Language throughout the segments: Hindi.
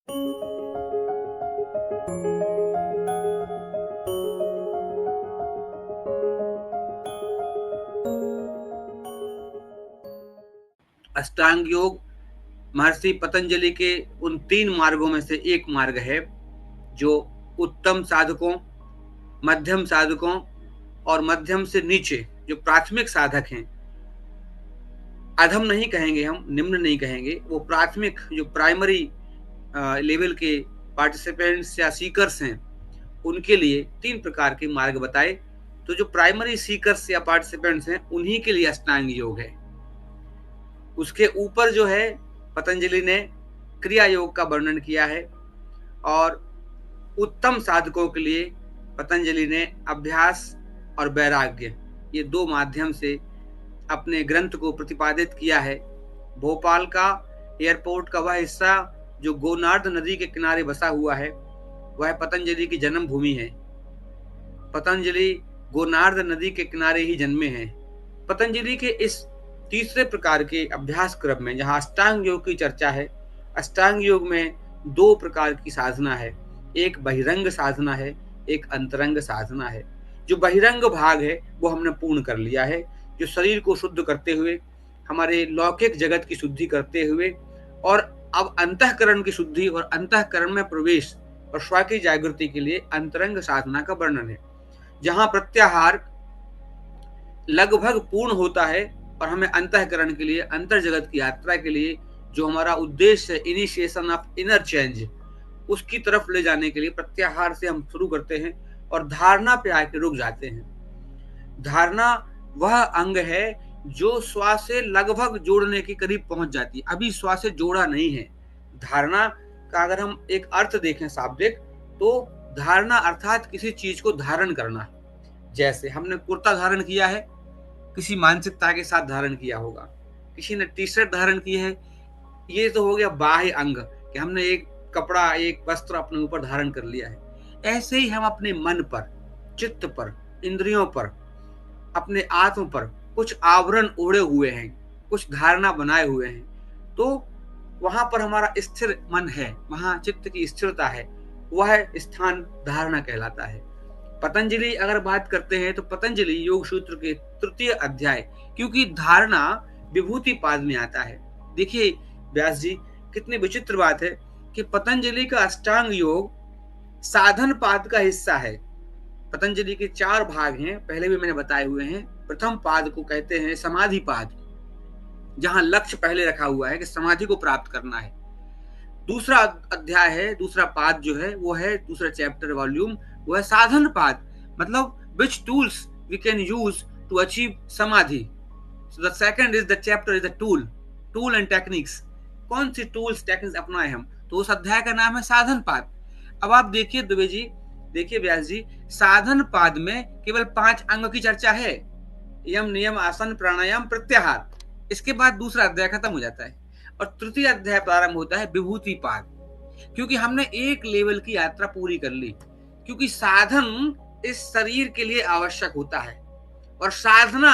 अष्टांग योग महर्षि पतंजलि के उन 3 मार्गों में से एक मार्ग है, जो उत्तम साधकों, मध्यम साधकों और मध्यम से नीचे जो प्राथमिक साधक हैं, अधम नहीं कहेंगे हम, निम्न नहीं कहेंगे, वो प्राथमिक जो प्राइमरी लेवल के पार्टिसिपेंट्स या सीकर्स हैं, उनके लिए 3 प्रकार के मार्ग बताए। तो जो प्राइमरी सीकर्स या पार्टिसिपेंट्स हैं, उन्हीं के लिए अष्टांग योग है। उसके ऊपर जो है पतंजलि ने क्रिया योग का वर्णन किया है, और उत्तम साधकों के लिए पतंजलि ने अभ्यास और वैराग्य, ये 2 माध्यम से अपने ग्रंथ को प्रतिपादित किया है। भोपाल का एयरपोर्ट का वह हिस्सा जो गोनार्ध नदी के किनारे बसा हुआ है, वह पतंजलि की जन्म भूमि है। पतंजलि गोनार्ध नदी के किनारे ही जन्मे हैं। पतंजलि के इस तीसरे प्रकार के अभ्यास क्रम में, जहां अष्टांग योग की चर्चा है, अष्टांग योग में 2 प्रकार की साधना है। एक बहिरंग साधना है, एक अंतरंग साधना है। जो बहिरंग भाग है वो हमने पूर्ण कर लिया है, जो शरीर को शुद्ध करते हुए, हमारे लौकिक जगत की शुद्धि करते हुए, और अब अंतःकरण की शुद्धि और अंतःकरण में प्रवेश और स्व की जागृति के लिए अंतरंग साधना का वर्णन है, जहां प्रत्याहार लगभग पूर्ण होता है और हमें अंतःकरण के लिए, अंतर जगत की यात्रा के लिए, जो हमारा उद्देश्य है इनिशिएशन ऑफ इनर चेंज, उसकी तरफ ले जाने के लिए प्रत्याहार से हम शुरू करते हैं और धारणा पे आके रुक जाते हैं। धारणा वह अंग है जो श्वास से लगभग जोड़ने के करीब पहुंच जाती है, अभी श्वास से जोड़ा नहीं है। धारणा का अगर हम एक अर्थ देखें शाब्दिक, तो धारणा अर्थात किसी चीज को धारण करना। जैसे हमने कुर्ता धारण किया है, किसी मानसिकता के साथ धारण किया होगा, किसी ने टी शर्ट धारण की है, ये तो हो गया बाह्य अंग कि हमने एक कपड़ा, एक वस्त्र अपने ऊपर धारण कर लिया है। ऐसे ही हम अपने मन पर, चित्त पर, इंद्रियों पर, अपने आत्म पर कुछ आवरण ओढ़े हुए हैं, कुछ धारणा बनाए हुए हैं। तो वहां पर हमारा स्थिर मन है, वहां चित्त की स्थिरता है, वह स्थान धारणा कहलाता है। पतंजलि अगर बात करते हैं तो पतंजलि योग सूत्र के 3 अध्याय, क्योंकि धारणा विभूति पाद में आता है। देखिए व्यास जी, कितनी विचित्र बात है कि पतंजलि का अष्टांग योग साधन पाद का हिस्सा है। पतंजलि के 4 भाग हैं, पहले भी मैंने बताए हुए हैं। प्रथम पाद को कहते हैं समाधि पाद, जहां लक्ष्य पहले रखा हुआ है कि समाधि को प्राप्त करना है। दूसरा अध्याय है, दूसरा पाद जो है वो है, दूसरा चैप्टर वॉल्यूम, वो है साधन पाद, मतलब which tools we can use to achieve samadhi. So the second is the chapter is the tool and techniques. कौन सी टूल्स टेक्निक्स अपनाए हम, तो उस अध्याय का नाम है साधन पाद। अब आप देखिए दुबे जी, देखिए व्यास जी, साधन पाद में केवल 5 अंग की चर्चा है, यम, नियम, आसन, प्राणायाम, प्रत्याहार। इसके बाद दूसरा अध्याय खत्म हो जाता है और तृतीय अध्याय प्रारंभ होता है विभूति पाद, क्योंकि हमने एक लेवल की यात्रा पूरी कर ली। क्योंकि साधन इस शरीर के लिए आवश्यक होता है और साधना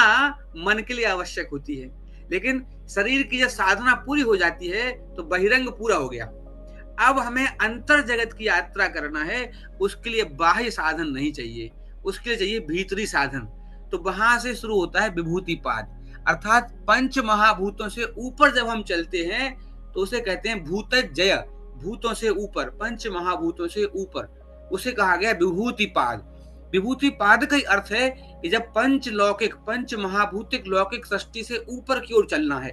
मन के लिए आवश्यक होती है, लेकिन शरीर की जब साधना पूरी हो जाती है तो बहिरंग पूरा हो गया। अब हमें अंतर जगत की यात्रा करना है, उसके लिए बाह्य साधन नहीं चाहिए, उसके लिए चाहिए भीतरी साधन। तो वहां से शुरू होता है विभूति पाद, अर्थात पंच महाभूतों से ऊपर जब हम चलते हैं तो उसे कहते हैं भूत जय, भूतों से ऊपर, पंच महाभूतों से ऊपर, उसे कहा गया विभूति पाद। विभूति पाद का अर्थ है कि जब पंच लौकिक, पंच महाभूतिक लौकिक सृष्टि से ऊपर की ओर चलना है,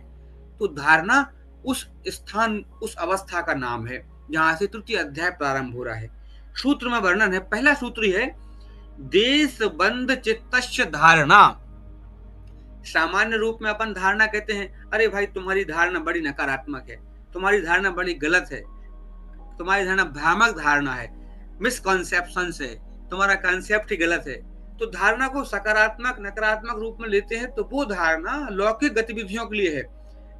तो धारणा उस स्थान, उस अवस्था का नाम है जहां से तृतीय अध्याय प्रारंभ हो रहा है। सूत्र में वर्णन है, पहला सूत्र है देश बंद चित्तस्य धारणा। सामान्य रूप में अपन धारणा कहते हैं, अरे भाई तुम्हारी धारणा बड़ी नकारात्मक है, तुम्हारी धारणा बड़ी गलत है, तुम्हारी धारणा भ्रामक धारणा है, मिसकॉन्सेप्शन है, तुम्हारा कॉन्सेप्ट ही गलत है। तो धारणा को सकारात्मक नकारात्मक रूप में लेते हैं, तो वो धारणा लौकिक गतिविधियों के लिए है।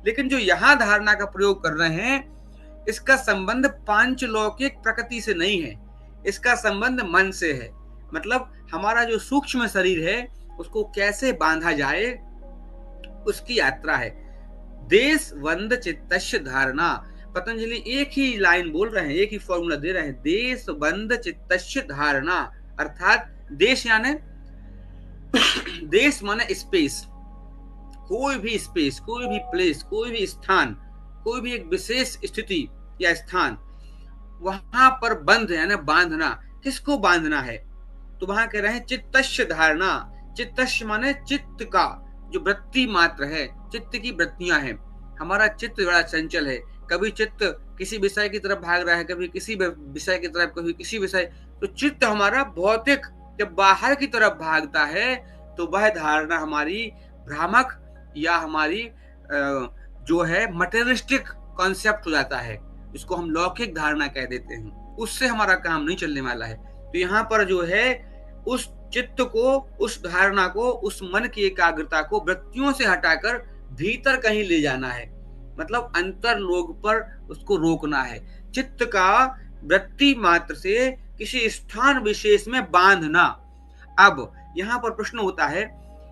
लेकिन जो यहाँ धारणा का प्रयोग कर रहे हैं, इसका संबंध पांचलौकिक प्रकृति से नहीं है, इसका संबंध मन से है। मतलब हमारा जो सूक्ष्म शरीर है उसको कैसे बांधा जाए, उसकी यात्रा है। देश वंद चित्तस्य धारणा, पतंजलि एक ही लाइन बोल रहे हैं, एक ही फॉर्मूला दे रहे हैं, देश बंध चित्तस्य धारणा। अर्थात देश यानी देश माने स्पेस, कोई भी स्पेस, कोई भी प्लेस, कोई भी स्थान, कोई भी एक विशेष स्थिति या स्थान, वहां पर बंध यानी बांधना। किसको बांधना है? तो वहां कह रहे हैं चित्तस्य धारणा। चित्तस्य माने चित्त का जो वृत्ति मात्र है, चित्त की वृत्तियां हैं। हमारा चित्त बड़ा चंचल है, कभी चित्त किसी विषय की तरफ भाग रहा है, कभी किसी विषय की तरफ, कभी किसी विषय। तो चित्त हमारा भौतिक जब बाहर की तरफ भागता है तो वह धारणा हमारी भ्रामक या हमारी जो है मटेरियलिस्टिक कॉन्सेप्ट हो जाता है, इसको हम लौकिक धारणा कह देते हैं। उससे हमारा काम नहीं चलने वाला है। तो यहाँ पर जो है उस चित्त को, उस धारणा को, उस मन की एकाग्रता को वृत्तियों से हटाकर भीतर कहीं ले जाना है, मतलब अंतर्लोक पर उसको रोकना है। चित्त का वृत्ति मात्र से किसी स्थान विशेष में बांधना। अब यहाँ पर प्रश्न होता है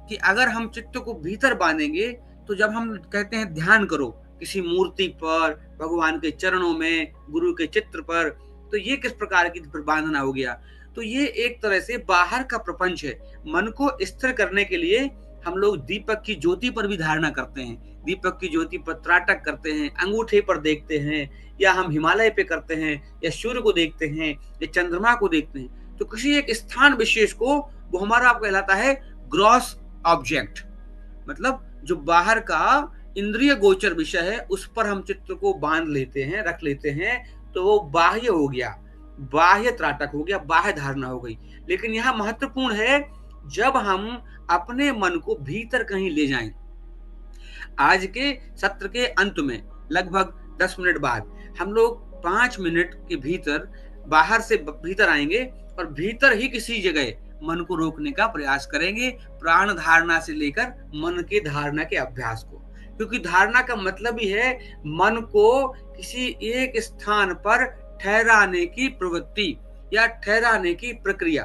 कि अगर हम चित्त को भीतर बांधेंगे तो जब हम कहते हैं ध्यान करो किसी मूर्ति पर, भगवान के चरणों में, गुरु के चित्र पर, तो ये किस प्रकार की बांधना हो गया? तो ये एक तरह से बाहर का प्रपंच है। मन को स्थिर करने के लिए हम लोग दीपक की ज्योति पर भी धारणा करते हैं, दीपक की ज्योति पर त्राटक करते हैं, अंगूठे पर देखते हैं, या हम हिमालय पे करते हैं, या सूर्य को देखते हैं, या चंद्रमा को देखते हैं। तो किसी एक स्थान विशेष को, वो हमारा कहलाता है ग्रॉस ऑब्जेक्ट, मतलब जो बाहर का इंद्रिय गोचर विषय है उस पर हम चित्त को बांध लेते हैं, रख लेते हैं, तो वो बाह्य हो गया, बाह्य त्राटक हो गया, बाह्य धारणा हो गई। लेकिन यहाँ महत्वपूर्ण है जब हम अपने मन को भीतर कहीं ले जाएं। आज के सत्र के अंत में लगभग 10 मिनट बाद हम लोग 5 मिनट के भीतर बाहर से भीतर आएंगे और भीतर ही किसी जगह मन को रोकने का प्रयास करेंगे, प्राण धारणा से लेकर मन के धारणा के अभ्यास को। क्योंकि धारणा का मतलब ही है मन को किसी एक स्थान पर ठहराने की प्रवृत्ति या ठहराने की प्रक्रिया।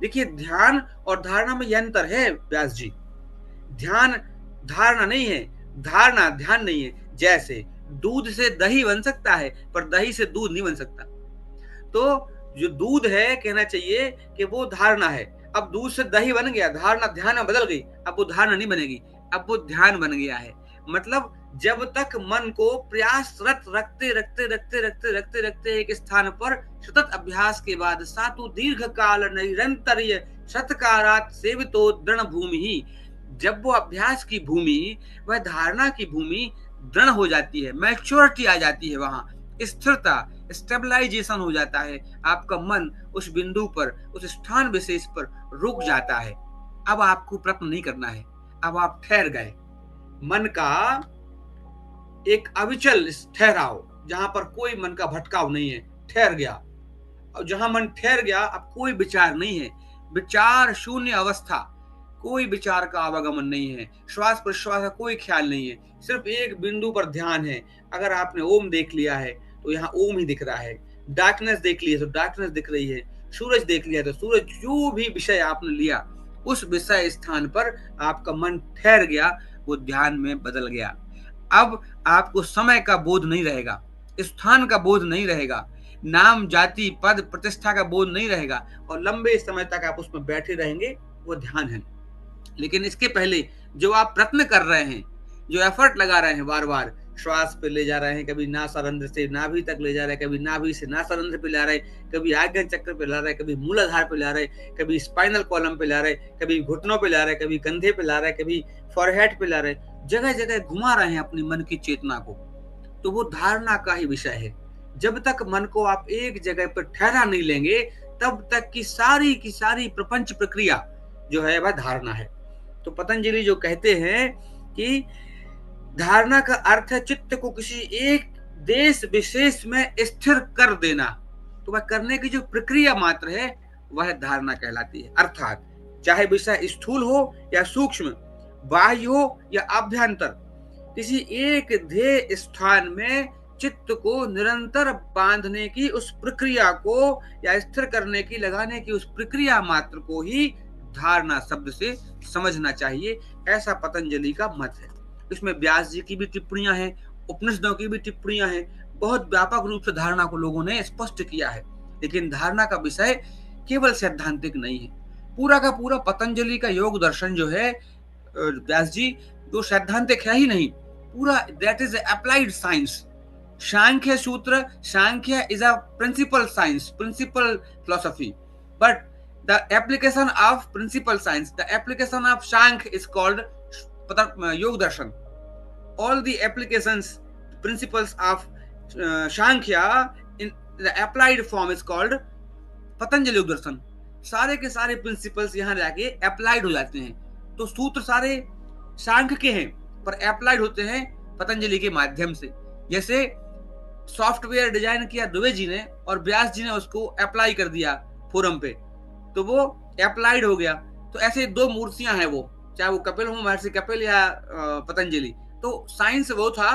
देखिए, ध्यान और धारणा में यह अंतर है व्यास जी। ध्यान धारणा नहीं है, धारणा ध्यान नहीं है। जैसे दूध से दही बन सकता है पर दही से दूध नहीं बन सकता। तो जो दूध है, कहना चाहिए कि वो धारणा है। अब दूध से दही बन गया, धारणा ध्यान में बदल गई, अब वो धारणा नहीं बनेगी, अब वो ध्यान बन गया है। मतलब जब तक मन को प्रयासरत रखते रखते रखते रखते रखते रखते एक स्थान पर सतत अभ्यास के बाद सातु दीर्घ काल निरंतर सत्कारात सेवितो दृढ़ भूमि ही, जब वो अभ्यास की भूमि, वह धारणा की भूमि दृढ़ हो जाती है, मैच्योरिटी आ जाती है, वहां स्थिरता, स्टेबलाइजेशन हो जाता है। आपका मन उस बिंदु पर, उस स्थान विशेष पर रुक जाता है। अब आपको प्रयत्न नहीं करना है, अब आप ठहर गए। मन का एक अविचल ठहराव, जहां पर कोई मन का भटकाव नहीं है, ठहर गया। और जहां मन ठहर गया, अब कोई विचार नहीं है, विचार शून्य अवस्था, कोई विचार का आवागमन नहीं है, श्वास प्रश्वास का कोई ख्याल नहीं है, सिर्फ एक बिंदु पर ध्यान है। अगर आपने ओम देख लिया है तो यहाँ ओम ही दिख रहा है, डार्कनेस देख ली है तो डार्कनेस दिख रही है, सूरज देख लिया तो सूरज, जो भी विषय आपने लिया उस विषय स्थान पर आपका मन ठहर गया, वो ध्यान में बदल गया। अब आपको समय का बोध नहीं रहेगा, स्थान का बोध नहीं रहेगा, नाम जाति पद प्रतिष्ठा का बोध नहीं रहेगा, और लंबे समय तक आप उसमें बैठे रहेंगे। वो ध्यान है। लेकिन इसके पहले जो आप प्रयत्न कर रहे हैं, जो एफर्ट लगा रहे हैं, बार बार श्वास पे ले जा रहे हैं, कभी नासारंध्र से नाभि तक ले जा रहे हैं, कभी नाभि से नासारंध्र पे ला रहे हैं, कभी आज्ञा चक्र पे ला रहे हैं, कभी मूलाधार पे ला रहे हैं, कभी स्पाइनल कॉलम पे ला रहे हैं, कभी घुटनों पे ला रहे हैं, कभी कंधे पे ला रहे हैं, कभी फॉरहेड पे ला रहे हैं, जगह जगह घुमा रहे हैं अपनी मन की चेतना को। तो वो धारणा का ही विषय है। जब तक मन को आप एक जगह पर ठहरा नहीं लेंगे, तब तक की सारी प्रपंच प्रक्रिया जो है वह धारणा है। तो पतंजलि जो कहते हैं कि धारणा का अर्थ है चित्त को किसी एक देश विशेष में स्थिर कर देना। तो वह करने की जो प्रक्रिया मात्र है वह धारणा कहलाती है। अर्थात चाहे विषय स्थूल हो या सूक्ष्म, बाह्य हो या आभ्यंतर, किसी एक ध्येय स्थान में चित्त को निरंतर बांधने की उस प्रक्रिया को, या स्थिर करने की, लगाने की उस प्रक्रिया मात्र को ही धारणा शब्द से समझना चाहिए। ऐसा पतंजलि का मत है। इसमें व्यास जी की भी टिप्पणियां हैं, उपनिषदों की भी टिप्पणियां हैं, बहुत व्यापक रूप से धारणा को लोगों ने स्पष्ट किया है, लेकिन धारणा का विषय केवल सैद्धांतिक नहीं है। पूरा का पूरा पतंजलि का योग दर्शन जो है व्यास जी, जो सैद्धांतिक है ही नहीं, पूरा that is applied science. Samkhya Sutra, Samkhya is a principle science, principle philosophy, but the application of principle science, the application of Samkhya is called Yoga Darshan. All the applications, principles of Sankhya in the applied form is called Patanjali योग दर्शन। सारे के सारे प्रिंसिपल्स यहाँ जाके अप्लाइड हो जाते हैं। तो सूत्र सारे सांख्य के हैं पर अप्लाइड होते हैं पतंजलि के माध्यम से। जैसे सॉफ्टवेयर डिजाइन किया दुबे जी ने और व्यास जी ने उसको अप्लाई कर दिया फोरम पे, तो वो अप्लाइड हो गया। तो ऐसे दो मूर्तियां हैं वो, चाहे वो कपिल हो, महर्षि कपिल या पतंजलि। तो साइंस वो था,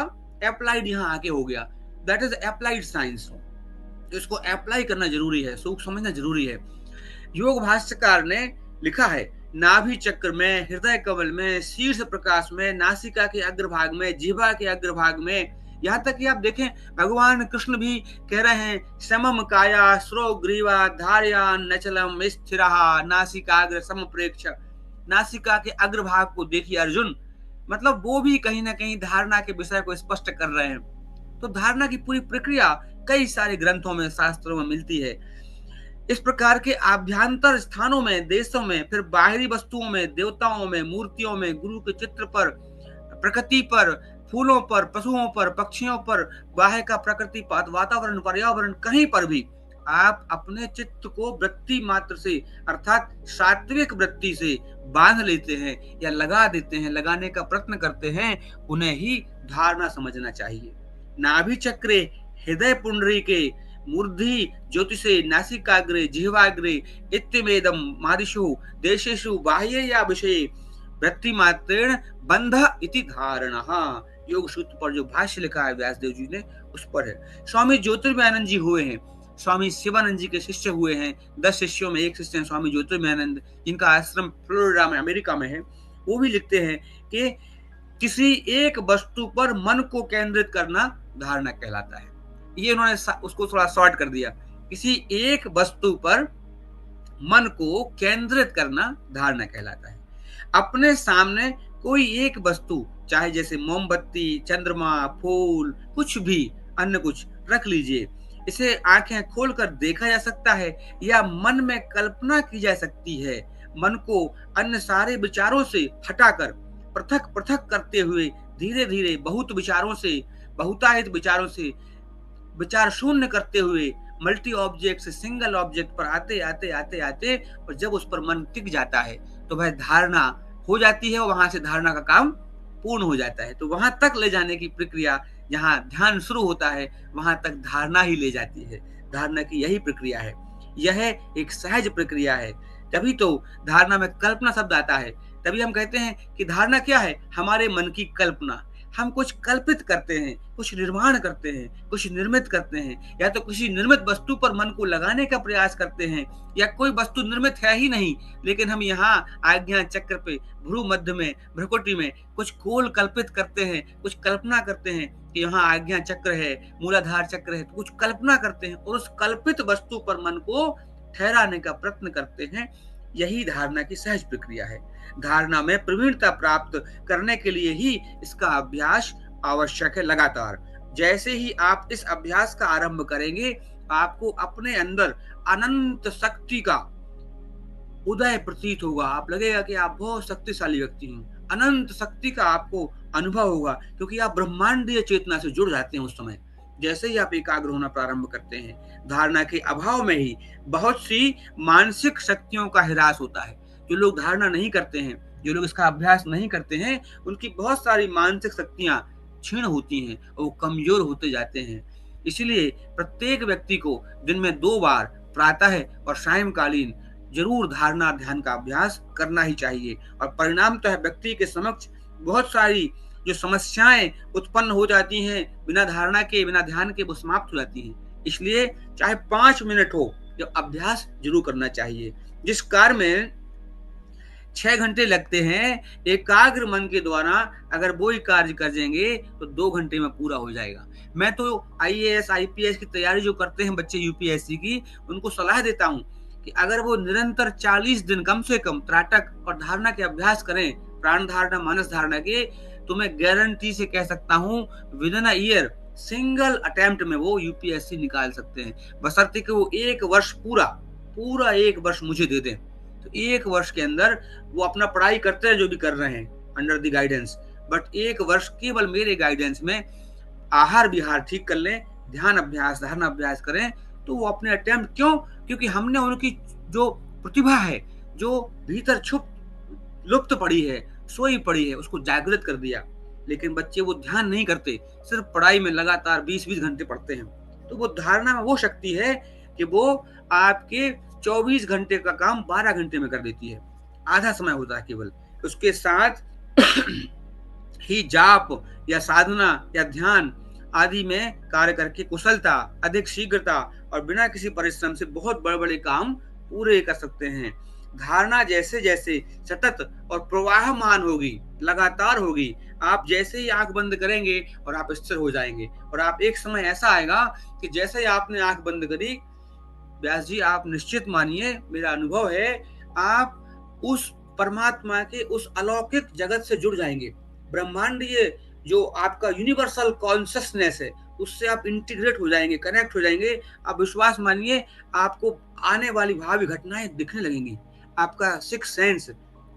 अप्लाइड यहाँ आके हो गया, दैट इज अप्लाइड साइंस। तो इसको अप्लाई करना जरूरी है, सूक्ष्म समझना जरूरी है। योग भाष्यकार ने लिखा है, नाभि चक्र में, हृदय कमल में, शीर्ष प्रकाश में, नासिका के अग्रभाग में, जिह्वा के अग्रभाग में, यहाँ तक कि आप देखें भगवान कृष्ण भी कह रहे हैं, समम काया श्रो ग्रीवा धार्या नचलम स्थिरहा नासिकाग्र समप्रेक्ष। नासिका के अग्रभाग को देखिए अर्जुन, मतलब वो भी कहीं ना कहीं धारणा के विषय को स्पष्ट कर रहे हैं। तो धारणा की पूरी प्रक्रिया कई सारे ग्रंथों में, शास्त्रों में मिलती है। इस प्रकार के आभ्यंतर स्थानों में, देशों में, फिर बाहरी वस्तुओं में, देवताओं में, मूर्तियों में, गुरु के चित्र पर, प्रकृति पर, फूलों पर, पशुओं पर, पक्षियों पर, बाह्य का प्रकृति, वातावरण, पर्यावरण, कहीं पर भी आप अपने चित्त को वृत्ति मात्र से अर्थात सात्विक वृत्ति से बांध लेते हैं या लगा देते हैं, लगाने का प्रयत्न करते हैं, उन्हें ही धारणा समझना चाहिए। नाभि चक्रे, हृदय पुंडरी के, मूर्धि ज्योतिषे, नासिकाग्रे, जिह्वाग्रे इत्यमेदम मादिषु देशेषु बाह्य या विषय वृत्ति मात्रेण बंध इति धारणा। योग सूत्र पर जो भाष्य लिखा है व्यासदेव जी ने, उस पर है। स्वामी ज्योतिर्मयानंद जी हुए हैं, स्वामी शिवानंद जी के शिष्य हुए हैं। 10 शिष्यों में एक शिष्य हैं स्वामी ज्योतिर्मयानंद, जिनका आश्रम फ्लोरिडा में, अमेरिका में है। वो भी लिखते हैं कि किसी एक वस्तु पर मन को केंद्रित करना धारणा कहलाता है। ये उन्होंने उसको थोड़ा शॉर्ट कर दिया, किसी एक वस्तु पर मन को केंद्रित करना धारणा कहलाता है। अपने सामने कोई एक वस्तु, चाहे जैसे मोमबत्ती, चंद्रमा, फूल, कुछ भी अन्य कुछ रख लीजिए, इसे आंखें खोलकर देखा जा सकता है या मन में कल्पना की जा सकती है। मन को अन्य सारे विचारों से हटाकर पृथक पृथक करते हुए धीरे धीरे बहुत विचारों से, बहुतायत विचारों से विचार शून्य करते हुए मल्टी ऑब्जेक्ट से सिंगल ऑब्जेक्ट पर आते आते आते आते और जब उस पर मन टिक जाता है तो वह धारणा हो जाती है और वहां से धारणा का काम पूर्ण हो जाता है। तो वहां तक ले जाने की प्रक्रिया, जहां ध्यान शुरू होता है वहां तक धारणा ही ले जाती है। धारणा की यही प्रक्रिया है, यह एक सहज प्रक्रिया है। तभी तो धारणा में कल्पना शब्द आता है। तभी हम कहते हैं कि धारणा क्या है, हमारे मन की कल्पना। हम कुछ कल्पित करते हैं, कुछ निर्माण करते हैं, कुछ निर्मित करते हैं, या तो किसी निर्मित वस्तु पर मन को लगाने का प्रयास करते हैं, या कोई वस्तु निर्मित है ही नहीं लेकिन हम यहाँ आज्ञा चक्र पे, भ्रू मध्य में, भ्रुकुटी में कुछ गोल कल्पित करते हैं, कुछ कल्पना करते हैं कि यहाँ आज्ञा चक्र है, मूलाधार चक्र है, तो कुछ कल्पना करते हैं और उस कल्पित वस्तु पर मन को ठहराने का प्रयत्न करते हैं। यही धारणा की सहज प्रक्रिया है। धारणा में प्रवीणता प्राप्त करने के लिए ही इसका अभ्यास आवश्यक है लगातार। जैसे ही आप इस अभ्यास का आरंभ करेंगे, आपको अपने अंदर अनंत शक्ति का उदय प्रतीत होगा। आप लगेगा कि आप बहुत शक्तिशाली व्यक्ति हैं, अनंत शक्ति का आपको अनुभव होगा, क्योंकि आप ब्रह्मांडीय चेतना से जुड़ जाते हैं उस समय जैसे ही आप एकाग्र होना प्रारंभ करते हैं। धारणा के अभाव में ही बहुत सी मानसिक शक्तियों का ह्रास होता है। जो लोग धारणा नहीं करते हैं, जो लोग इसका अभ्यास नहीं करते हैं, उनकी बहुत सारी मानसिक शक्तियां क्षीण होती हैं और वो कमजोर होते जाते हैं। इसलिए प्रत्येक व्यक्ति को दिन में 2 बार प्रातः और सायंकालीन जरूर धारणा ध्यान का अभ्यास करना ही चाहिए। और परिणाम तो है व्यक्ति के समक्ष बहुत सारी जो समस्याएं उत्पन्न हो जाती हैं बिना धारणा के, बिना ध्यान के, वो समाप्त हो जाती हैं। इसलिए चाहे 5 मिनट हो, जो अभ्यास जरूर करना चाहिए। जिस कार्य में 6 घंटे लगते हैं, एकाग्र मन के द्वारा अगर वो ही कार्य कर जाएँगे तो 2 घंटे में पूरा हो जाएगा। मैं तो आईएएस, आईपीएस की तैयारी जो करते हैं बच्चे यूपीएससी की, उनको सलाह देता हूँ कि अगर वो निरंतर 40 दिन कम से कम त्राटक और धारणा के अभ्यास करें, प्राण धारणा, मानस धारणा के, तो मैं गारंटी से कह सकता हूँ with in a year single attempt में वो यूपीएससी निकाल सकते हैं, बशर्ते कि वो 1 वर्ष पूरा 1 वर्ष मुझे दे दें। तो 1 वर्ष के अंदर वो अपना पढ़ाई करते हैं जो भी कर रहे हैं अंडर द गाइडेंस, बट 1 वर्ष केवल मेरे गाइडेंस में आहार विहार ठीक कर लें, ध्यान अभ्यास, धारणा अभ्यास करें, तो वो अपने अटेम्प्ट क्यों? क्योंकि हमने उनकी जो प्रतिभा है, जो भीतर लुप्त पड़ी है, सोई पड़ी है, उसको जागृत कर दिया। लेकिन बच्चे वो ध्यान नहीं करते, सिर्फ पढ़ाई में लगातार 20-20 घंटे पढ़ते हैं। तो वो धारणा में वो शक्ति है कि वो आपके 24 घंटे का काम 12 घंटे में कर देती है। आधा समय होता है केवल। उसके साथ ही जाप या साधना या ध्यान आदि में कार्य करके कुशलता, अधिक शीघ्रता और बिना किसी परिश्रम से बहुत बड़े-बड़े काम पूरे कर सकते हैं। धारणा जैसे-जैसे सतत और प्रवाहमान होगी, लगातार होगी, आप जैसे ही आँख बंद करेंगे और आप स्थिर हो जाएँगे और आप एक समय ऐसा आएगा कि जैसे ही आपने आँख बंद करी, व्यास जी आप निश्चित मानिए, मेरा अनुभव है, आप उस परमात्मा के उस अलौकिक जगत से जुड़ जाएँगे। ब्रह्मांडीय जो आपका यूनिवर्सल कॉन्शसनेस है, उससे आप इंटीग्रेट हो जाएँगे, कनेक्ट हो जाएँगे। आप विश्वास मानिए, आपको आने वाली भावी घटनाएँ दिखने लगेंगी। आपका सिक्स्थ सेंस,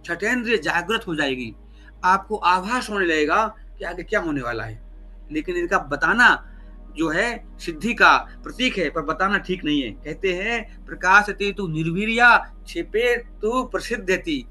छठेंद्रिय जागृत हो जाएगी। आपको आभास होने लगेगा कि आगे क्या होने वाला है। लेकिन इनका बताना जो है सिद्धि का प्रतीक है, पर बताना ठीक नहीं है। कहते हैं प्रकाशते तु निर्वीर्या क्षिपे तु प्रसिद्ध्यति।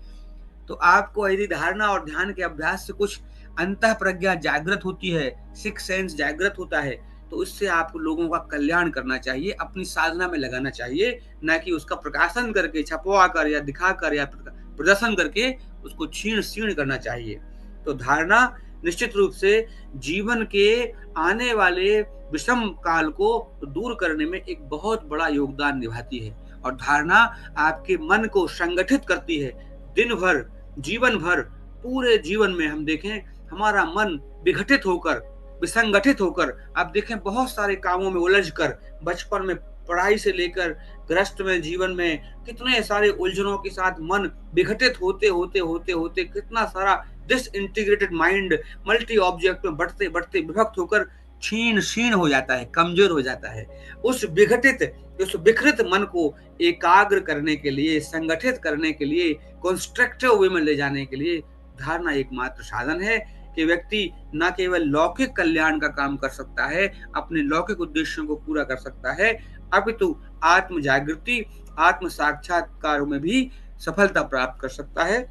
तो आपको यदि धारणा और ध्यान के अभ्यास से कुछ अंतः प्रज्ञा जागृत होती है, सिक्स्थ सेंस जागृत होता है, तो इससे आपको लोगों का कल्याण करना चाहिए, अपनी साधना में लगाना चाहिए, ना कि उसका प्रकाशन करके, छपवा कर या दिखाकर या प्रदर्शन करके उसको छीण करना चाहिए। तो धारणा निश्चित रूप से जीवन के आने वाले विषम काल को दूर करने में एक बहुत बड़ा योगदान निभाती है और धारणा आपके मन को संगठित करती है। दिन भर, जीवन भर, पूरे जीवन में हम देखें हमारा मन विघटित होकर, विसंगठित होकर, आप देखें बहुत सारे कामों में उलझकर, बचपन में पढ़ाई से लेकर गृहस्थ में जीवन में कितने सारे उलझनों के साथ मन विघटित होते कितना सारा डिसइंटीग्रेटेड माइंड मल्टी ऑब्जेक्ट में बढ़ते विभक्त होकर क्षीण हो जाता है, कमजोर हो जाता है। उस विकृत मन को एकाग्र करने के लिए, संगठित करने के लिए, कंस्ट्रक्टिव वे में ले जाने के लिए धारणा एकमात्र साधन है कि व्यक्ति न केवल लौकिक कल्याण का काम कर सकता है, अपने लौकिक उद्देश्यों को पूरा कर सकता है, अपितु आत्म जागृति, आत्म साक्षात्कार में भी सफलता प्राप्त कर सकता है।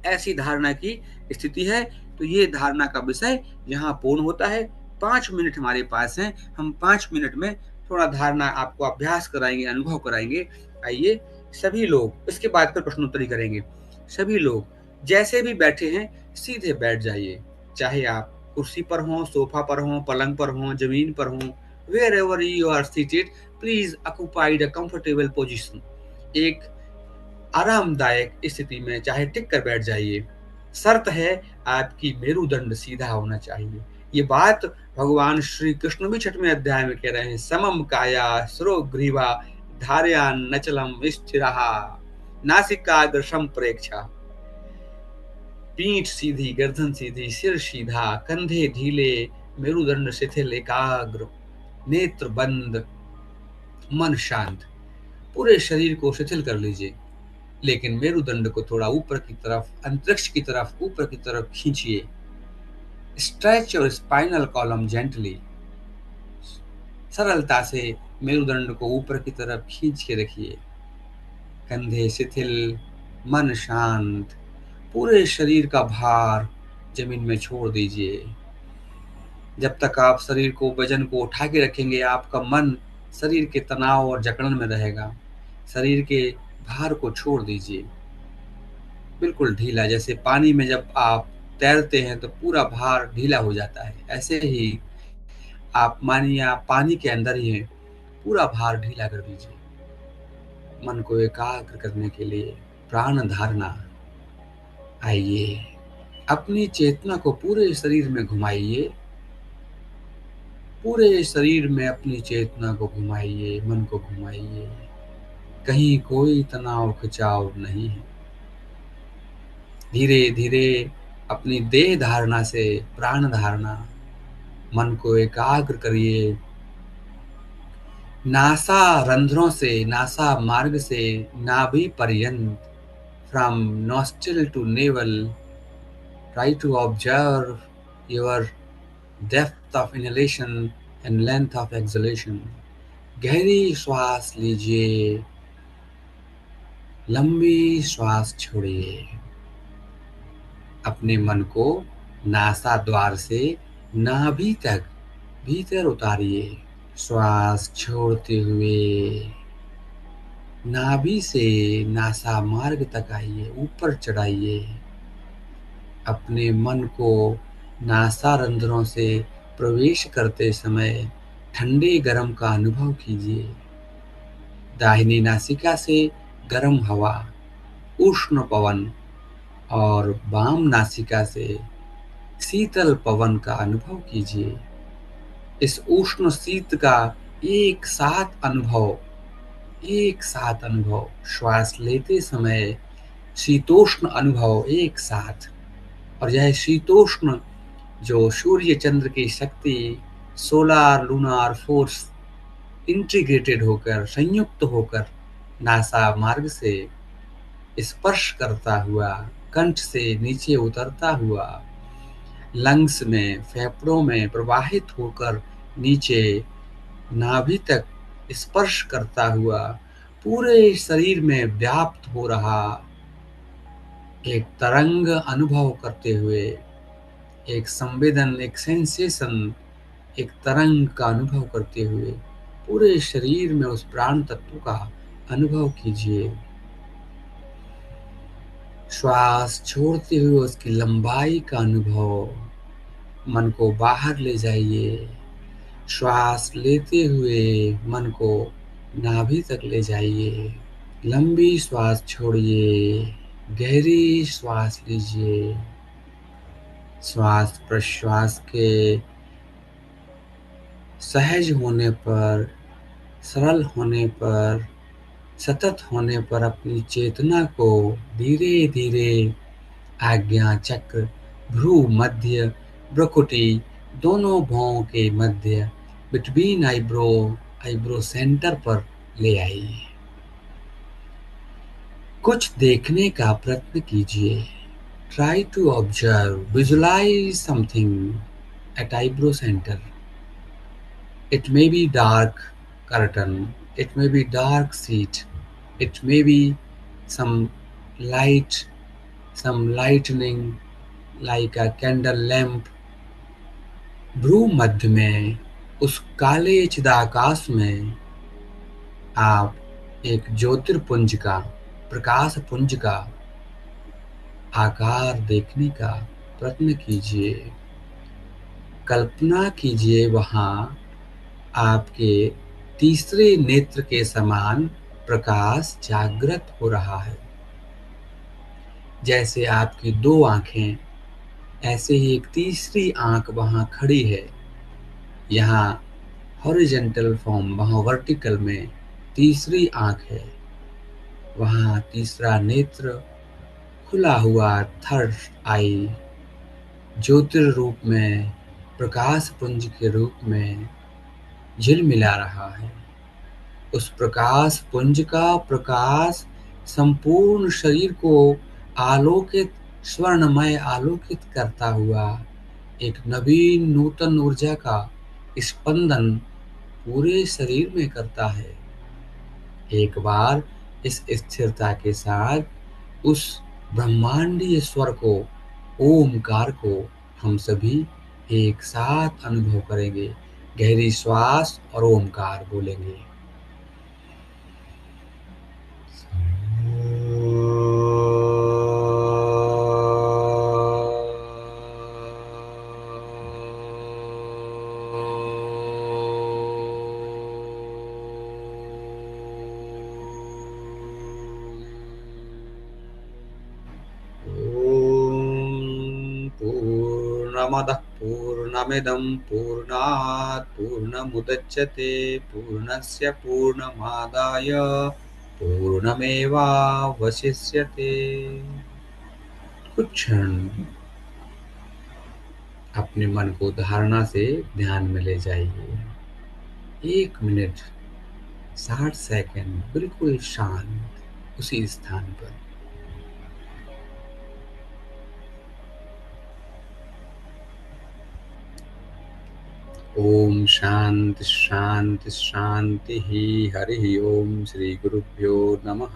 ऐसी धारणा की स्थिति है। तो ये धारणा का विषय यहाँ पूर्ण होता है। 5 मिनट हमारे पास हैं, हम 5 मिनट में थोड़ा धारणा आपको अभ्यास कराएंगे, अनुभव कराएंगे। आइए सभी लोग, इसके बाद फिर प्रश्नोत्तरी करेंगे। सभी लोग जैसे भी बैठे हैं सीधे बैठ जाइए, चाहे आप कुर्सी पर हों, सोफा पर हों, पलंग पर हों, जमीन पर हों, wherever you are seated, please occupied a comfortable position। एक आरामदायक स्थिति में चाहे टिक कर बैठ जाइए। शर्त है आपकी मेरुदंड सीधा होना चाहिए। ये बात भगवान श्री कृष्ण भी 6वें अध्याय में कह रहे हैं, समम काया सरोग्रीवा धार्या नचलम स्थिरः नासिकाग्र संप्रेक्षा। पीठ सीधी, गर्दन सीधी, सिर सीधा, कंधे ढीले, मेरुदंड शिथिल एकाग्र, नेत्र बंद, मन शांत। पूरे शरीर को शिथिल कर लीजिए, लेकिन मेरुदंड को थोड़ा ऊपर की तरफ, अंतरिक्ष की तरफ, ऊपर की तरफ खींचिए। Stretch your spinal column gently. सरलता से मेरुदंड को ऊपर की तरफ खींच के रखिए। कंधे शिथिल, मन शांत, पूरे शरीर का भार जमीन में छोड़ दीजिए। जब तक आप शरीर को, वजन को उठा के रखेंगे, आपका मन शरीर के तनाव और जकड़न में रहेगा। शरीर के भार को छोड़ दीजिए, बिल्कुल ढीला। जैसे पानी में जब आप तैरते हैं तो पूरा भार ढीला हो जाता है, ऐसे ही आप मानिए आप पानी के अंदर ही हैं, पूरा भार ढीला कर दीजिए। मन को एकाग्र करने के लिए प्राण धारणा, आइए, अपनी चेतना को पूरे शरीर में घुमाइए, पूरे शरीर में अपनी चेतना को घुमाइए, मन को घुमाइए। कहीं कोई तनाव खिंचाव नहीं है। धीरे धीरे अपनी देह धारणा से प्राण धारणा, मन को एकाग्र करिए। नासा रंध्रों से, नासा मार्ग से नाभि पर्यंत, from nostril to navel, try to observe your depth of inhalation and length of exhalation. गहरी श्वास लीजिए, लंबी श्वास छोड़िए। अपने मन को नासा द्वार से नाभि तक भीतर उतारिए। श्वास छोड़ते हुए नाभि से नासा मार्ग तक आइए, ऊपर चढ़ाइए। अपने मन को नासा रंध्रों से प्रवेश करते समय ठंडे गर्म का अनुभव कीजिए। दाहिनी नासिका से गर्म हवा, उष्ण पवन और बाम नासिका से शीतल पवन का अनुभव कीजिए। इस उष्ण शीत का एक साथ अनुभव, श्वास लेते समय शीतोष्ण अनुभव एक साथ, और यह शीतोष्ण जो सूर्य चंद्र की शक्ति, सोलार लूनार फोर्स इंटीग्रेटेड होकर, संयुक्त होकर नासा मार्ग से स्पर्श करता हुआ, कंठ से नीचे उतरता हुआ, लंग्स में, फेफड़ों में प्रवाहित होकर नीचे नाभि तक स्पर्श करता हुआ, पूरे शरीर में व्याप्त हो रहा एक तरंग अनुभव करते हुए, एक संवेदन, एक सेंसेशन, एक तरंग का अनुभव करते हुए पूरे शरीर में उस प्राण तत्व का अनुभव कीजिए। श्वास छोड़ते हुए उसकी लंबाई का अनुभव, मन को बाहर ले जाइए। श्वास लेते हुए मन को नाभि तक ले जाइए। लंबी श्वास छोड़िए, गहरी श्वास लीजिए। श्वास प्रश्वास के सहज होने पर, सरल होने पर, सतत होने पर अपनी चेतना को धीरे धीरे आज्ञा चक्र, भ्रू मध्य, भ्रुकुटी, दोनों भौं के मध्य, बिटवीन आईब्रो सेंटर पर ले आइए। कुछ देखने का प्रयत्न कीजिए। Try to observe, visualise something at eyebrow centre. It may be dark curtain, it may be dark seat, it may be some light, some lightning like a candle lamp. भ्रू मध्य में, उस काले चिदाकाश में आप एक ज्योतिर्पुंज का, प्रकाश पुंज का आकार देखने का प्रयत्न कीजिए। कल्पना कीजिए वहाँ आपके तीसरे नेत्र के समान प्रकाश जागृत हो रहा है। जैसे आपकी दो आंखें, ऐसे ही एक तीसरी आंख वहाँ खड़ी है। यहाँ हॉरिजॉन्टल फॉर्म, वहाँ वर्टिकल में तीसरी आंख है। वहाँ तीसरा नेत्र खुला हुआ, थर्ड आई ज्योतिर रूप में, प्रकाश पुंज के रूप में झिलमिला रहा है। उस प्रकाश पुंज का प्रकाश संपूर्ण शरीर को आलोकित, स्वर्णमय आलोकित करता हुआ एक नवीन नूतन ऊर्जा का स्पंदन पूरे शरीर में करता है। एक बार इस स्थिरता के साथ उस ब्रह्मांडीय स्वर को, ओमकार को हम सभी एक साथ अनुभव करेंगे। गहरी श्वास और ओमकार बोलेंगे। पूर्णमदः पूर्णमिदं पूर्णात् पूर्णमुदच्यते पूर्णस्य पूर्णमादाय पूर्णमेवावशिष्यते। कुछ क्षण अपने मन को धारणा से ध्यान में ले जाइए। 1 मिनट 60 सेकंड बिल्कुल शांत उसी स्थान पर। ओम शांति शांति शांति ही। हरि ओम। श्री गुरुभ्यो नमः।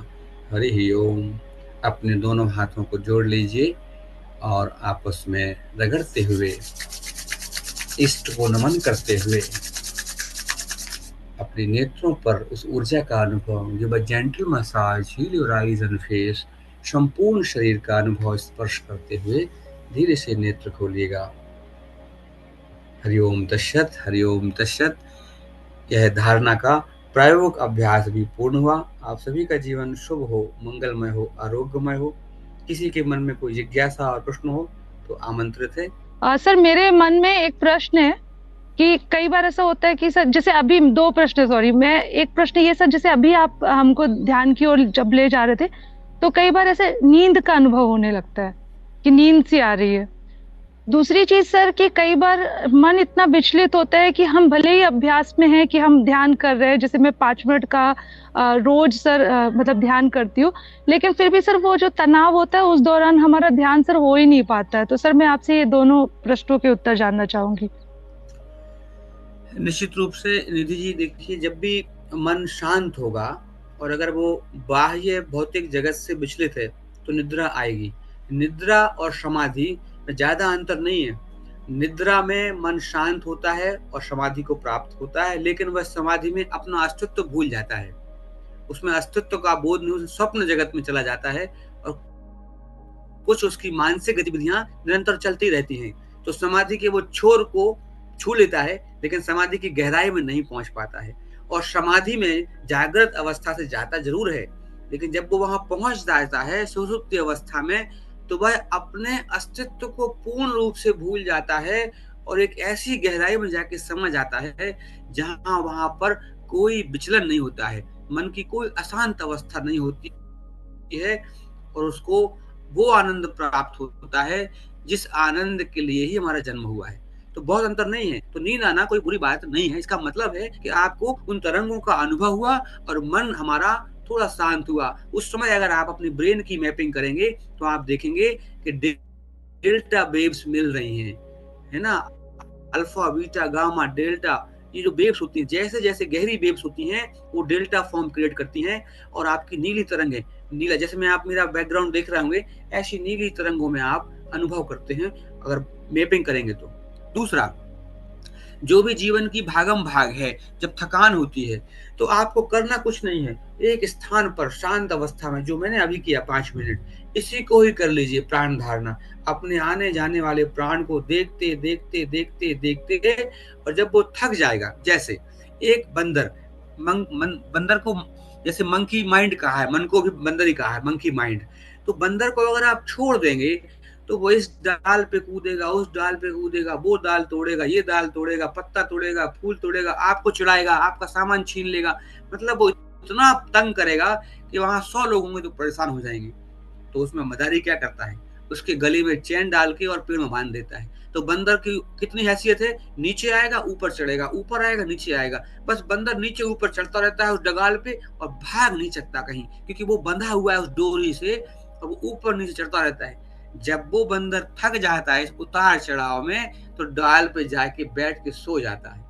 हरि ओम। अपने दोनों हाथों को जोड़ लीजिए और आपस में रगड़ते हुए, इष्ट को नमन करते हुए अपने नेत्रों पर उस ऊर्जा का अनुभव, give a gentle massage, heal your eyes and face. संपूर्ण शरीर का अनुभव स्पर्श करते हुए धीरे से नेत्र खोलिएगा। हरिओम तत्सत। हरिओम तत्सत। यह धारणा का प्रायोगिक अभ्यास भी पूर्ण हुआ। आप सभी का जीवन शुभ हो, मंगलमय हो, आरोग्यमय हो। किसी के मन में कोई जिज्ञासा और प्रश्न हो तो आमंत्रित है। सर, मेरे मन में एक प्रश्न है कि कई बार ऐसा होता है कि सर, जैसे अभी 2 प्रश्न, सॉरी, मैं एक प्रश्न ये सर, जैसे अभी आप हमको ध्यान की ओर जब ले जा रहे थे तो कई बार ऐसे नींद का अनुभव होने लगता है कि नींद सी आ रही है। दूसरी चीज सर कि कई बार मन इतना विचलित होता है कि हम भले ही अभ्यास में हैं कि हम ध्यान कर रहे हैं, जैसे मैं 5 मिनट का रोज सर मतलब ध्यान करती हूँ, लेकिन फिर भी सर वो जो तनाव होता है उस दौरान हमारा ध्यान सर हो ही नहीं पाता है। तो सर मैं आपसे ये दोनों प्रश्नों के उत्तर जानना चाहूंगी। निश्चित रूप से निधि जी, देखिए, जब भी मन शांत होगा और अगर वो बाह्य भौतिक जगत से विचलित है तो निद्रा आएगी। निद्रा और समाधि में ज्यादा अंतर नहीं है। निद्रा में मन शांत होता है और समाधि को प्राप्त होता है, लेकिन वह समाधि में अपना अस्तित्व भूल जाता है। उसमें अस्तित्व का बोध नहीं, स्वप्न जगत में चला जाता है और कुछ उसकी मानसिक गतिविधियां निरंतर चलती रहती हैं। तो समाधि के वो छोर को छू लेता है, लेकिन समाधि की गहराई में नहीं पहुंच पाता है। और समाधि में जागृत अवस्था से जाता जरूर है, लेकिन जब वो वहां पहुंच जाता है सुषुप्ति अवस्था में, तो वह अपने अस्तित्व को पूर्ण रूप से भूल जाता है और एक ऐसी गहराई में जाके समझ आता है जहां वहां पर कोई विचलन नहीं होता है, मन की कोई अशांत अवस्था नहीं होती है और उसको वो आनंद प्राप्त होता है जिस आनंद के लिए ही हमारा जन्म हुआ है। तो बहुत अंतर नहीं है। तो नींद आना कोई बुरी बात नहीं है। इसका मतलब है कि आपको उन तरंगों का अनुभव हुआ और मन हमारा थोड़ा शांत हुआ। उस समय अगर आप अपनी ब्रेन की मैपिंग करेंगे तो आप देखेंगे कि डेल्टा वेव्स मिल रही हैं, है ना। अल्फा, बीटा, गामा, डेल्टा, ये जो वेव्स होती हैं, जैसे जैसे गहरी वेव्स होती हैं वो डेल्टा फॉर्म क्रिएट करती हैं और आपकी नीली तरंग है, नीला, जैसे मैं आप मेरा बैकग्राउंड देख रहे होंगे, ऐसी नीली तरंगों में आप अनुभव करते हैं अगर मैपिंग करेंगे तो। दूसरा, जो भी जीवन की भागम भाग है, जब थकान होती है तो आपको करना कुछ नहीं है। एक स्थान पर शांत अवस्था में, जो मैंने अभी किया 5 मिनट, इसी को ही कर लीजिए प्राण धारणा। अपने आने जाने वाले प्राण को देखते देखते देखते देखते, और जब वो थक जाएगा, जैसे एक बंदर, बंदर को जैसे मंकी माइंड कहा है, मन को भी बंदर ही कहा है, मंकी माइंड। तो बंदर को अगर आप छोड़ देंगे तो वो इस डाल पे कूदेगा, उस डाल पे कूदेगा, वो डाल तोड़ेगा, ये डाल तोड़ेगा, पत्ता तोड़ेगा, फूल तोड़ेगा, आपको चिढ़ाएगा, आपका सामान छीन लेगा। मतलब वो इतना तंग करेगा कि वहां 100 लोग होंगे तो परेशान हो जाएंगे। तो उसमें मदारी क्या करता है, उसके गले में चैन डाल के और पेड़ में बांध देता है। तो बंदर की कितनी हैसियत है, नीचे आएगा ऊपर चढ़ेगा, ऊपर आएगा नीचे आएगा, बस बंदर नीचे ऊपर चढ़ता रहता है उस डगाल पे और भाग नहीं सकता कहीं, क्योंकि वो बंधा हुआ है उस डोरी से और वो ऊपर नीचे चढ़ता रहता है। जब वो बंदर थक जाता है इस उतार चढ़ाव में तो डाल पे जाके बैठ के सो जाता है।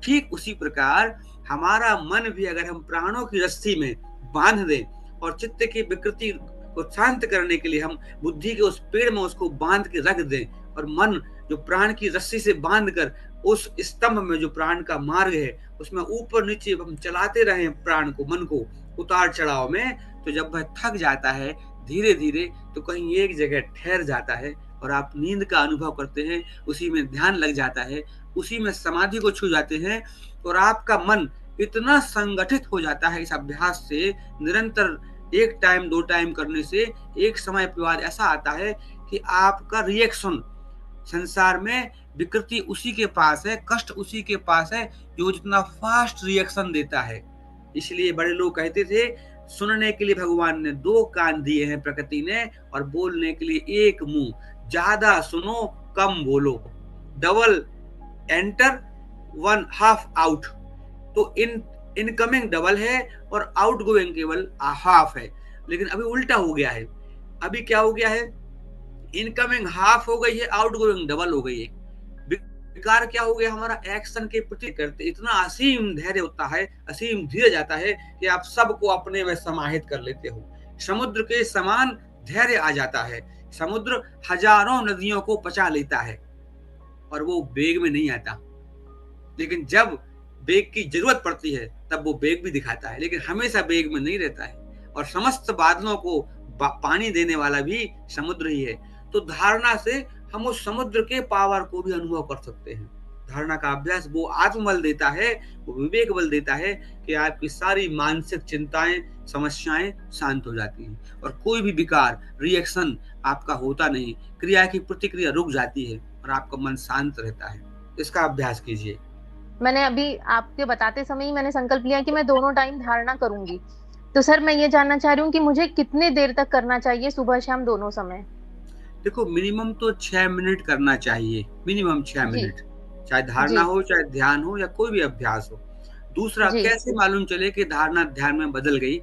ठीक उसी प्रकार हमारा मन भी अगर हम प्राणों की रस्सी में बांध दें और चित्त की विकृति को शांत करने के लिए हम बुद्धि के उस पेड़ में उसको बांध के रख दें और मन जो प्राण की रस्सी से बांध कर उस स्तंभ में जो प्राण का मार्ग है उसमें ऊपर नीचे हम चलाते रहें प्राण को, मन को उतार चढ़ाव में, तो जब वह थक जाता है धीरे धीरे तो कहीं एक जगह ठहर जाता है और आप नींद का अनुभव करते हैं, उसी में ध्यान लग जाता है, उसी में समाधि को छू जाते हैं और आपका मन इतना संगठित हो जाता है इस अभ्यास से, निरंतर 1 टाइम 2 टाइम करने से एक समय के बाद ऐसा आता है कि आपका रिएक्शन संसार में विकृति उसी के पास है, कष्ट उसी के पास है जो जितना फास्ट रिएक्शन देता है। इसलिए बड़े लोग कहते थे, सुनने के लिए भगवान ने 2 कान दिए हैं प्रकृति ने, और बोलने के लिए 1 मुंह। ज्यादा सुनो, कम बोलो। Double enter, 1 half out. तो इनकमिंग डबल है और आउट गोइंग केवल हाफ है। लेकिन अभी उल्टा हो गया है। अभी क्या हो गया है? इनकमिंग हाफ हो गई है, आउट गोइंग डबल हो गई है। विकार क्या हो गया? हमारा एक्शन के प्रति करते इतना असीम धैर्य होता है, असीम धीरज आता है कि आप सबको अपने में समाहित कर लेते हो। समुद्र के समान धैर्य आ जाता है। समुद्र हजारों नदियों को पचा लेता है और वो वेग में नहीं आता। लेकिन जब वेग की जरूरत पड़ती है तब वो वेग भी दिखाता है, लेकिन हमेशा वेग में नहीं रहता है। और समस्त बादलों को पानी देने वाला भी समुद्र ही है। तो धारणा से हम उस समुद्र के पावर को भी अनुभव कर सकते हैं। धारणा का अभ्यास वो आत्मबल देता है, वो विवेक बल देता है कि आपकी सारी मानसिक चिंताएं, समस्याएं शांत हो जाती हैं और कोई भी विकार, रिएक्शन आपका होता नहीं। क्रिया की प्रतिक्रिया रुक जाती है और आपका मन शांत रहता है। इसका अभ्यास कीजिए। मैंने अभी आपके बताते समय ही मैंने संकल्प लिया कि मैं दोनों टाइम धारणा करूंगी। तो सर मैं ये जानना चाह रही हूँ कि मुझे कितने देर तक करना चाहिए, सुबह शाम दोनों समय? देखो, मिनिमम तो 6 मिनट करना चाहिए, मिनिमम 6 मिनट, चाहे धारणा हो, चाहे ध्यान हो, या कोई भी अभ्यास हो। दूसरा, कैसे मालूम चले कि धारणा ध्यान में बदल गई?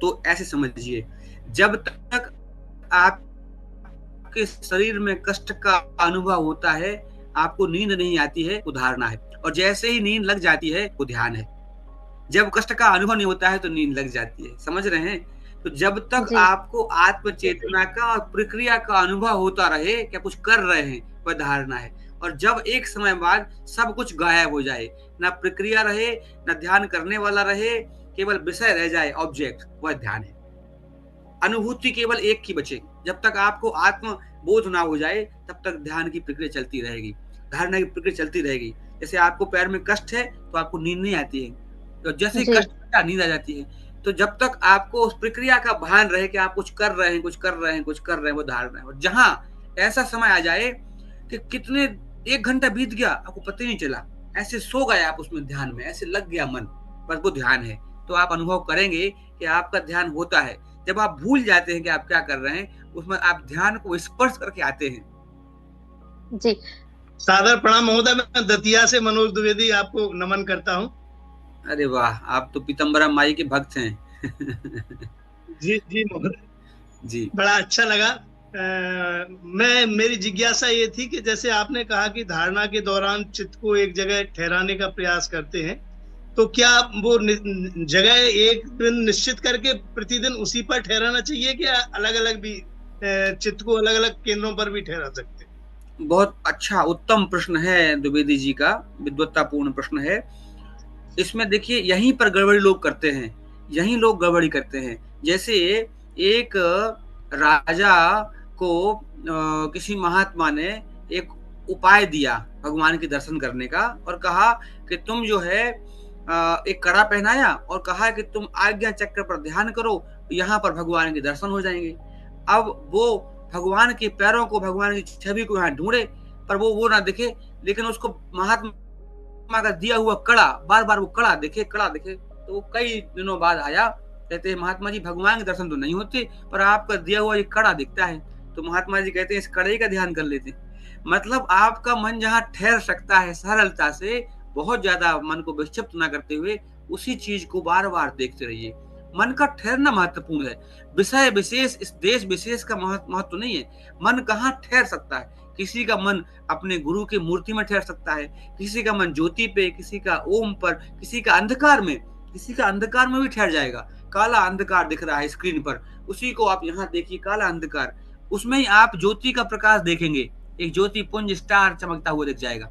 तो ऐसे समझिए, जब तक आपके शरीर में कष्ट का अनुभव होता है, आपको नींद नहीं आती है, वो धारणा है। और जैसे ही नींद लग जाती है, वो ध्यान है। जब कष्ट का अनुभव नहीं होता है तो नींद लग जाती है। समझ रहे हैं? तो जब तक आपको आत्म चेतना का और प्रक्रिया का अनुभव होता रहे, क्या कुछ कर रहे हैं, वह धारणा है। और जब एक समय बाद सब कुछ गायब हो जाए, ना प्रक्रिया रहे, ना ध्यान करने वाला रहे, केवल विषय रह जाए, ऑब्जेक्ट, वह ध्यान है। अनुभूति केवल एक की बचे। जब तक आपको आत्म बोध ना हो जाए, तब तक ध्यान की प्रक्रिया चलती रहेगी, धारणा की प्रक्रिया चलती रहेगी। जैसे आपको पैर में कष्ट है तो आपको नींद नहीं आती है, तो जैसे ही कष्ट आता, नींद आ जाती है। तो जब तक आपको उस प्रक्रिया का भान रहे कि आप कुछ कर रहे हैं, कुछ कर रहे हैं, कुछ कर रहे हैं, वो धारणा है। और जहां ऐसा समय आ जाए कि कितने 1 घंटा बीत गया, आपको पता ही नहीं चला, ऐसे सो गए आप उसमें ध्यान में, ऐसे लग गया मन, बस वो ध्यान है। तो आप अनुभव करेंगे कि आपका ध्यान होता है। जब आप भूल जाते हैं कि आप क्या कर रहे हैं, उसमें आप ध्यान को स्पर्श करके आते हैं। जी, सादर प्रणाम महोदय। मैं दतिया से मनोज द्विवेदी आपको नमन करता हूँ। अरे वाह, आप तो पीतम्बरा माई के भक्त हैं। जी जी महोदय जी, बड़ा अच्छा लगा। मेरी जिज्ञासा ये थी कि जैसे आपने कहा कि धारणा के दौरान चित्त को एक जगह ठहराने का प्रयास करते हैं, तो क्या वो जगह एक दिन निश्चित करके प्रतिदिन उसी पर ठहराना चाहिए, कि अलग अलग भी चित्त को अलग अलग केंद्रों पर भी ठहरा सकते हैं? बहुत अच्छा, उत्तम प्रश्न है द्विवेदी जी का, विद्वत्तापूर्ण प्रश्न है। इसमें देखिए, यहीं पर गड़बड़ी लोग करते हैं, यहीं लोग गड़बड़ी करते हैं। जैसे एक राजा को किसी महात्मा ने एक उपाय दिया भगवान के दर्शन करने का, और कहा कि तुम जो है एक कड़ा पहनाया और कहा कि तुम आज्ञा चक्र पर ध्यान करो, यहाँ पर भगवान के दर्शन हो जाएंगे। अब वो भगवान के पैरों को, भगवान की छवि को यहाँ ढूंढे, पर वो ना दिखे। लेकिन उसको महात्मा का दिया हुआ कड़ा, बार बार वो कड़ा दिखे, तो वो कई दिनों बाद आया, कहते हैं महात्मा जी भगवान के दर्शन तो नहीं होते, पर आपका दिया हुआ ये कड़ा दिखता है। तो महात्मा जी कहते हैं इस कड़े का ध्यान कर लेते। मतलब आपका मन जहाँ ठहर सकता है सरलता से, बहुत ज्यादा मन को विक्षिप्त ना करते हुए, उसी चीज को बार बार देखते रहिए। मन का ठहरना महत्वपूर्ण है, विषय विशेष, इस देश विशेष का महत्व नहीं है। मन कहाँ ठहर सकता है? किसी का मन अपने गुरु की मूर्ति में ठहर सकता है, किसी का मन ज्योति पे, किसी का ओम पर, किसी का अंधकार में, किसी का अंधकार में भी ठहर जाएगा। काला अंधकार दिख रहा है स्क्रीन पर, उसी को आप यहाँ देखिए, काला अंधकार, उसमें ही आप ज्योति का प्रकाश देखेंगे, एक ज्योति पुंज स्टार चमकता हुआ दिख जाएगा।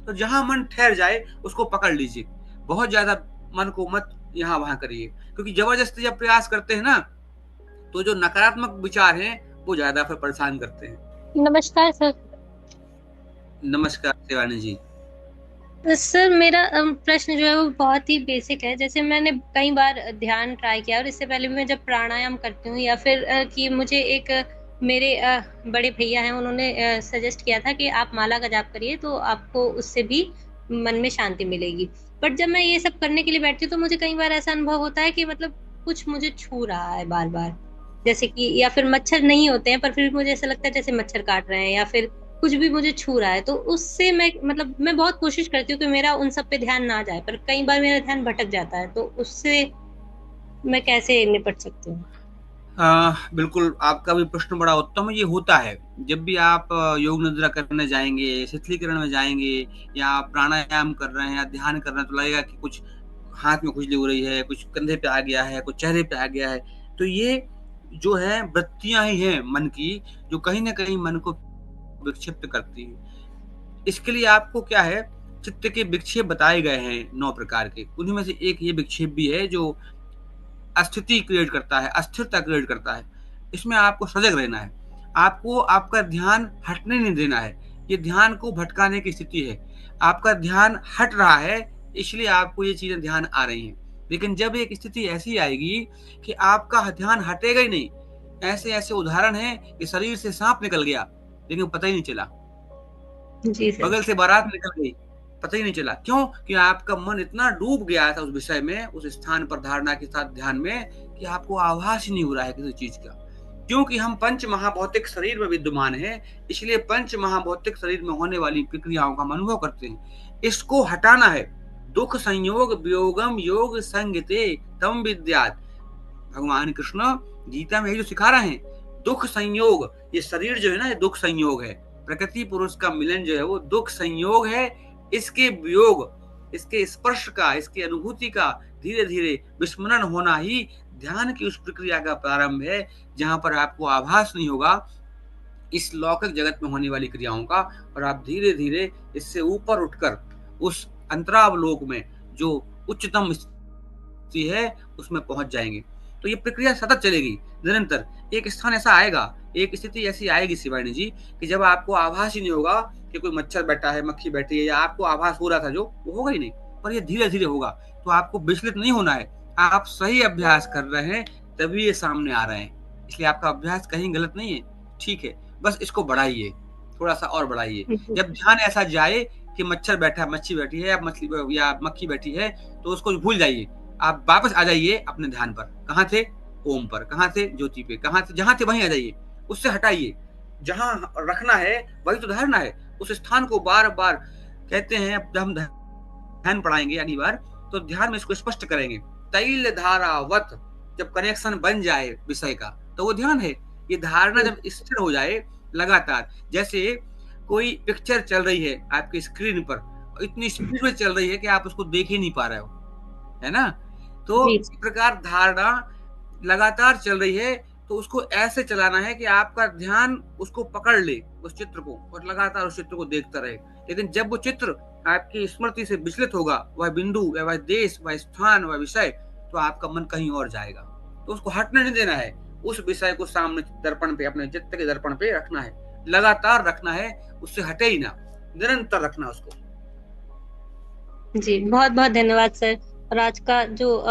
तो जहां मन ठहर जाए उसको पकड़ लीजिए, बहुत ज्यादा मन को मत यहाँ वहां करिए, क्योंकि जबरदस्ती जब प्रयास करते हैं ना, तो जो नकारात्मक विचार हैं वो ज्यादा फिर परेशान करते हैं। नमस्कार सर। नमस्कार शिवानी जी। सर मेरा प्रश्न जो है वो बहुत ही बेसिक है। जैसे मैंने कई बार ध्यान ट्राई किया, और इससे पहले भी मैं जब प्राणायाम करती हूँ या फिर कि मुझे एक मेरे बड़े भैया हैं, उन्होंने सजेस्ट किया था कि आप माला का जाप करिए तो आपको उससे भी मन में शांति मिलेगी। बट जब मैं ये सब करने के लिए बैठती हूँ तो मुझे कई बार ऐसा अनुभव होता है कि मतलब कुछ मुझे छू रहा है बार बार, जैसे कि या फिर मच्छर नहीं होते हैं पर फिर मुझे ऐसा लगता है जैसे मच्छर काट रहे हैं, या फिर कुछ भी मुझे छू रहा है। तो उससे मैं बहुत कोशिश करती हूँ कि मेरा उन सब पे ध्यान ना जाए, पर कई बार मेरा ध्यान भटक जाता है। तो उससे मैं कैसे निपट सकती हूँ? बिल्कुल, आपका भी प्रश्न बड़ा उत्तम है। ये होता है जब भी आप योग निद्रा करने जाएंगे, शिथिलीकरण में जाएंगे, या आप प्राणायाम कर रहे हैं या ध्यान कर रहे हैं, तो लगेगा कि कुछ हाथ में खुजली हो रही है, कुछ कंधे पे आ गया है, कुछ चेहरे पे आ गया है। तो ये जो है वृत्तियां ही हैं मन की, जो कहीं ना कहीं मन को विक्षिप्त करती है। इसके लिए आपको क्या है, चित्त के विक्षेप बताए गए हैं 9 प्रकार के। उन्हीं में से एक ये विक्षेप भी है जो अस्थिति क्रिएट करता है, अस्थिरता क्रिएट करता है। इसमें आपको सजग रहना है, आपको आपका ध्यान हटने नहीं देना है। ये ध्यान को भटकाने की स्थिति है। आपका ध्यान हट रहा है, इसलिए आपको ये चीजें ध्यान आ रही हैं। लेकिन जब एक स्थिति ऐसी आएगी कि आपका ध्यान हटेगा ही नहीं, ऐसे ऐसे उदाहरण हैं कि शरीर से सांप निकल गया लेकिन पता ही नहीं चला, जी सर। बगल से बारात निकल गई, पता ही नहीं चला। क्यों? कि आपका मन इतना डूब गया था उस विषय में, उस स्थान पर धारणा के साथ ध्यान में, कि आपको आभास ही नहीं हो रहा है किसी चीज का। क्योंकि हम पंच महाभौतिक शरीर में विद्यमान हैं, इसलिए पंच महाभौतिक शरीर में होने वाली प्रक्रियाओं का हम अनुभव करते हैं। इसको हटाना है। दुख संयोग वियोगम योग संगते तम विद्यात। भगवान कृष्ण गीता में जो सिखा रहे हैं, दुख संयोग, ये शरीर जो है ना, ये दुख संयोग है। प्रकृति पुरुष का मिलन जो है वो दुख संयोग है। इसके वियोग, इसके स्पर्श का, इसके अनुभूति का धीरे धीरे विस्मरण होना ही ध्यान की उस प्रक्रिया का प्रारंभ है, जहां पर आपको आभास नहीं होगा इस लौकिक जगत में होने वाली क्रियाओं का, और आप धीरे धीरे इससे ऊपर उठकर उस अंतरावलोक में जो उच्चतम स्थिति है उसमें पहुंच जाएंगे। तो ये प्रक्रिया सतत चलेगी, निरंतर। एक स्थान ऐसा आएगा, एक स्थिति ऐसी आएगी शिवानी जी, कि जब आपको आभास ही नहीं होगा कि कोई मच्छर बैठा है, मक्खी बैठी है, या आपको आभास हो रहा था जो, वो होगा ही नहीं, पर ये धीरे धीरे होगा। तो आपको विचलित नहीं होना है, आप सही अभ्यास कर रहे हैं तभी ये सामने आ रहे हैं। इसलिए आपका अभ्यास कहीं गलत नहीं है, ठीक है, बस इसको बढ़ाइए, थोड़ा सा और बढ़ाइए। जब ध्यान ऐसा जाए कि मच्छर बैठा है, मच्छी बैठी है, या मछली या मक्खी बैठी है, तो उसको भूल जाइए, आप वापस आ जाइए अपने ध्यान पर। कहाँ थे? ओम पर। कहाँ थे? ज्योति पे। कहाँ थे? जहां थे वहीं आ जाइए, उससे हटाइए। जहां रखना है वही तो धरना है। उस स्थान को बार बार कहते हैं, जब हम ध्यान पढ़ाएंगे अगली बार, तो ध्यान में इसको स्पष्ट करेंगे। तैल धारावत जब कनेक्शन बन जाए विषय का, तो वो ध्यान है। ये धारणा जब स्थिर हो जाए लगातार, जैसे कोई पिक्चर चल रही है आपकी स्क्रीन पर, इतनी स्पीड में चल रही है कि आप उसको देख ही नहीं पा रहे हो, है ना? तो इस प्रकार धारणा लगातार चल रही है, तो उसको ऐसे चलाना है कि आपका ध्यान उसको पकड़ ले, उस चित्र को, और लगातार उस चित्र को देखता रहे। लेकिन जब वो चित्र आपकी स्मृति से विचलित होगा, वह बिंदु, वह देश, वह स्थान, वह विषय, तो आपका मन कहीं और जाएगा। तो उसको हटने नहीं देना है, उस विषय को सामने दर्पण पे, अपने चित्त के दर्पण पे रखना है, लगातार रखना है, उससे हटे ही ना, निरंतर रखना उसको। जी, बहुत बहुत धन्यवाद सर। और आज का जो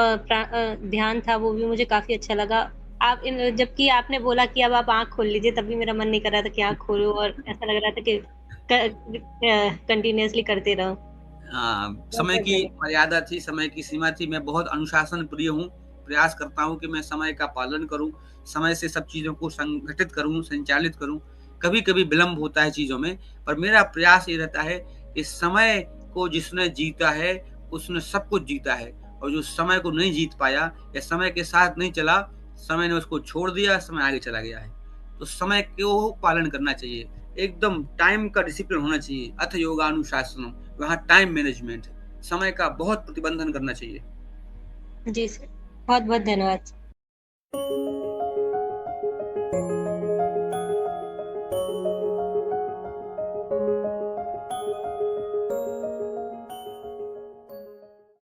ध्यान था वो भी मुझे काफी अच्छा लगा। आप जबकि आपने बोला कि अब आप आंख खोल लीजिए, तब भी मेरा मन नहीं कर रहा था कि आंख खोलो, और ऐसा लग रहा था कि कंटिन्यूअसली करते रहो। समय की मर्यादा थी, समय की सीमा थी। मैं बहुत अनुशासन प्रिय हूँ, प्रयास करता हूँ कि मैं समय का पालन करूँ, समय से सब चीजों को संगठित करूँ, संचालित करूँ। कभी कभी विलम्ब होता है चीजों में, पर मेरा प्रयास ये रहता है कि समय को जिसने जीता है उसने सब कुछ जीता है, और जो समय को नहीं जीत पाया या समय के साथ नहीं चला, समय ने उसको छोड़ दिया, समय आगे चला गया है। तो समय को पालन करना चाहिए, एकदम टाइम का डिसिप्लिन होना चाहिए। अथ योगानुशासन, वहाँ टाइम मैनेजमेंट, समय का बहुत प्रतिबंधन करना चाहिए। जी सर, बहुत बहुत धन्यवाद।